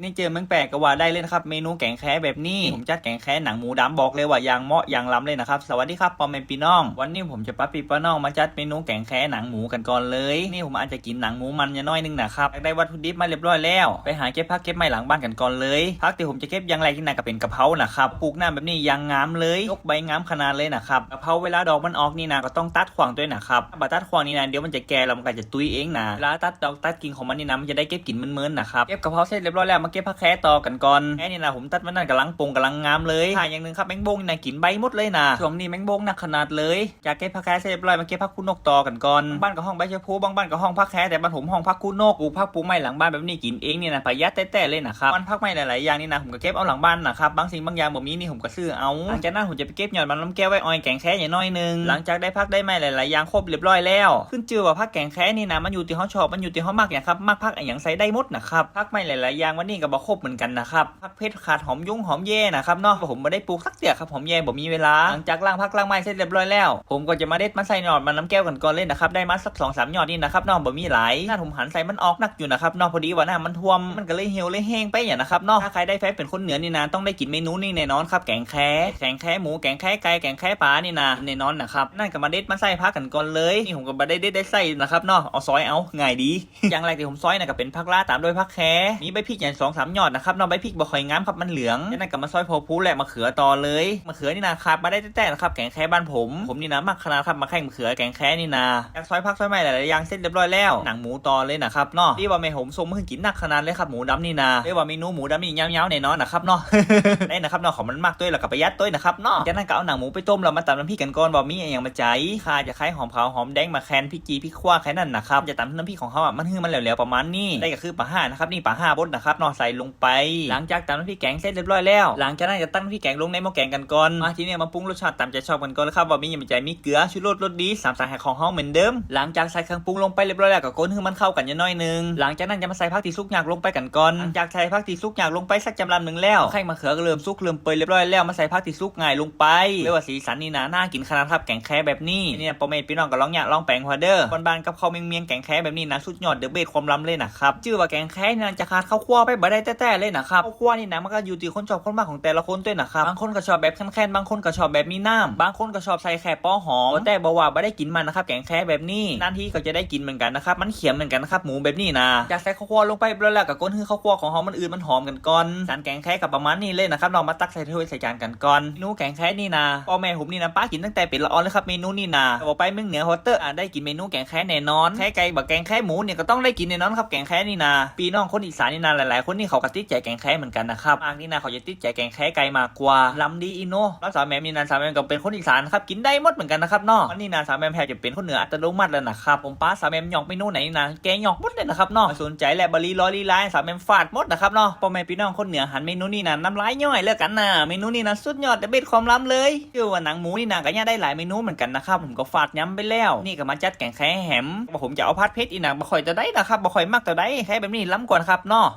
นี่เจอเมืองแปลกก็ว่าได้เลยนะครับเมนูแกงแค่แบบนี้ผมจัดแกงแค่หนังหมูดำบอกเลยว่ายางเหมาะยางล้ำเลยนะครับสวัสดีครับปอมเมนปีน้องวันนี้ผมจะป้าปีป้าน้องมาจัดเมนูแกงแค่หนังหมูกันก่อนเลยนี่ผมอาจจะกินหนังหมูมันน้อยนึงนะครับได้วัตถุดิบมาเรียบร้อยแล้วไปหาเก็บผักเก็บไม้หลังบ้านกันก่อนเลยผักที่ผมจะเก็บอย่างไรที่น่าก็เป็นกะเพรานะครับปลูกหน้าแบบนี้ยางงามเลยยกใบงามขนาดเลยนะครับกะเพราเวลาดอกมันออกนี่นะก็ต้องตัดขวางด้วยนะครับถ้าตัดขวางนี่นะเดี๋ยวมันจะแก่แล้วมันก็จะตุยเองนะเวลาตัดดอกตัดกิ่งของมันนี่นะมันจะได้เก็บกลิ่นเหมือนๆนะครับเก็บกะเพราเสร็จเรียบร้อยแล้วมาเก็บผักแค่ต่อกันก่อนแค่นี้นะผมตัดมันนั่นกำลังปงกำลังงามเลยค่ะอย่างหนึ่งครับแมงบงนี่นะกินใบหมดเลยนะช่วงนี้แมงบงหนักขนาดเลยจากเก็บผักแค่เสร็จเรียบร้อยมาเก็บผักคูนกต่อกันก่อนบ้านกับห้องใบชะพูบางบ้านกับห้องผักแค่แต่บ้านผมห้องผักคูนกปลูกผักปลูกไม้หลังบ้านแบบนี้กินเองนี่นะประหยัดแต่เลยนะครับมันผักไม้หลายๆอย่างนี่นะผมก็เก็บเอาหลังบ้านนะครับบางสิ่งบางอย่างแบบนี้นี่ผมก็ซื้อเอาหลังจากนั้นผมจะไปเก็บยอดมันน้ำแก้วไว้ออยแกงแค่อย่างน้อยนึงหลังจากได้ผักได้ไม้หลายๆอย่างครบเรียบร้อยแล้วขึ้นชื่อว่าผักแกงแค่นี่นะมันอยู่ที่เขาชอบมันอยู่ที่เขามักอย่างครับมักผักอย่างใส่ได้หมดนะครับผักไม้หลายๆอย่างวันนี้ก็บ่ครบเหมือนกันนะครับผักเพชรขาดหอมยุ่งหอมแย่นะครับเนาะผมไม่ได้ปลูกสักเดียวครับหอมแย่บ่มีเวลาหลังจากล้างผักล้างไม้เสร็จเรียบร้อยแล้วผมก็จะมาเด็ดมาใส่ยอดมันน้ำแก้วกันก่อนเลยนะครับได้มาสัก 2-3 ยอดนี่นะครับเนาะบ่มีหลายหน้าผมหันใส่มันออกหนักอยู่นะครับเนาะพอดีว่าหน้ามันท่วมมันก็เลยเหี่ยวเลยแห้งไปอย่างนะครับเนาะถ้าใครได้แฟนเป็นคนเหนือนี่นะต้องได้กินเมนูนี้แน่นอนครับแกงแค่หมูแกงแค่ไก่แกงแค่ปลานี่นะแน่นอนนะครับนั่นก็มาเด็ดมาใส่ผักกันก่อนเลยนี่ผมก็มาได้ใส่นะครับเนาะเอาซอยเอาง่ายดี อย่างแรกที่ผมซอยนะก็เป็นผักลาตามด้วยผักแค่มีใบพริกอย่าง2-3 ยอดนะครับเนาะใบพริกบ่ค่อยงามครับมันเหลืองนั่นก็มาซอยพอพูและมะเขือต่อเลยมะเขือนี่นะครับมาได้แต่นะครับแกงแค่บ้านผมนี่นะมักขนาดครับมาแข่งมะเขือแกงแค่นี่นะจากซอยผักซอยไม้หลายๆอย่างเสร็จเรียบร้อยแล้วหนังหมูต่อเลยนะครับเนาะที่ว่าแม่ผมส่งมาให้กินหนักขนาดเลยครับหมูดำนี่นะเรียกว่าเมนูหมูดำนี่ยาวๆแน่นอนนะครับเนาะ ได้นะครับเนาะของมันมากด้วยแล้วก็ประหยัดด้วยนะครับเนาะจากนั้นก็เอาหนังหมูไปต้มแล้วมาตำน้ำพริกกันก่อนบ่มีอย่างมาใจข่าจะคล้ายหอมขาวหอมแดงมาแคนพริกจีพริกขั่วแค่นั้นนะครับจะตำน้ำพริกของเขาอ่ะมันคือมันเหลวๆประมาณนี้ได้ก็คือปลาห่านะครับนี่ปลาห่าบดนะครับเนาะใส่ลงไปหลังจากตำน้ำพริกแกงเสร็จเรียบร้อยแล้วหลังจากนั้นจะตั้งน้ำพริกแกงลงในหม้อแกงกันก่อนมาทีนี้มาปรุงรสชาติตามใจชอบกันก่อนแล้วครับว่ามีอย่างมาใจมีเกลือชูรสรสดี3 สายของเฮาเหมือนเดิมหลังจากใส่เครื่องปรุงลงไปเรียบร้อยแล้วก็คนให้มันเข้ากันนิดหน่อยนึงหลังจากนั้นจะมาใส่ผักที่สุกหยากลงไปกันก่อนจากใส่ผักที่สุกหยากลงไปสักจำลำหนึ่งแล้วไข่มะเขือก็เริ่มสุกเริ่มเปื่อยเรียบร้อยแล้วมาใส่ผักที่สุกง่ายลงไปเรียกว่าสีสันนี่น่ากินขนาดครับแกงแค่แบบนี้เนี่ยปอมเมนพี่น้องก็ลองอยากลองแปลงพอเดอร์บ้านๆกับข้าวเมียงแกงแค่แบบนี้นะสุดยอดเดอะเบสความล้ำเลยนะครับชื่อว่าแกงแค่นี่จะขาดข้าวคั่วไปบ่ได้แต่เลยนะครับข้าวคั่วนี่นะมันก็อยู่ที่คนชอบคนมากของแต่ละคนด้วยนะครับบางคนก็ชอบแบบแค่นๆบางคนก็ชอบแบบมีน้ำบางคนก็ชอบใส่แค่ป้อหอมแต่บอกว่าไม่ได้กินมันนะครับแกงแค่แบบนี้นั่นที่ก็จะได้กินเหมือนกันนะครับมันเขียมเหมือนกันนะครับหมูแบบนี้นะจากใส่ข้าวคั่วลงไปแล้วกับก้นคือข้าวคั่วของหอมมันอื่นมันหอมกันก่อนจานแกงแค่กับประมาณนี้เลยนะครับเรามาตักใส่ถ้วยใส่จานกันก่อนเมนูแกงแค่นี่นะพ่อแม่ผมนี่นะป้ากินตั้งแต่เป็นละออนเลยครับเมนูนี่นะบอกไปเมืองเหนือฮอตเตอร์ได้กินเมนูแกงแค่แน่นอนแค่ไก่บักแกงแค่หมูเนี่ยก็ต้องได้กินแน่นอนครับแกงแค่นี่นะปีน้องคนอีสานนี่นะหลายๆคนนี่เขาก็ติดใจแกงแค่เหมือนกันนะครับมากนี่นะเขาจะติดใจแกงแค่ไก่มากกว่าลำดีอินโนแล้วสาวแมมนี่นะสาวแมมก็เป็นคนอีสานครับกินได้หมดเหมือนกันนะครับเนาะวันนี้นะสาวแมมแทบจะเป็นคนเหนืออัตโนมัติแล้วนะครับผมป้าสาวแมมหยอกเมนูไหนนะแกงหยอกหมดเลยนะครับเนาะสนใจแหละบรีลอรีไลน์สาวแมมฟาดหมดนะครับเนาะพ่อแม่พี่น้องคนเหนือหันเมนูนี้นะน้ำลายย่อยเลิกกันนะเมนูนี้นะสุดยอดเด็ดเบ็ดความล้ำเลยคือว่าหนังหมูนี่นะก็ย่าได้หลายเมนูเหมือนกันนะครับผมก็ฝากย้ำไปแล้วนี่ก็มาจัดแกงแค่แหมผมจะเอาพัดเพชรอีหนังบ่ค่อยจะได้นะครับบ่ค่อยมากแต่ได้แค่แบบนี้ล้ำกว่าครับเนาะ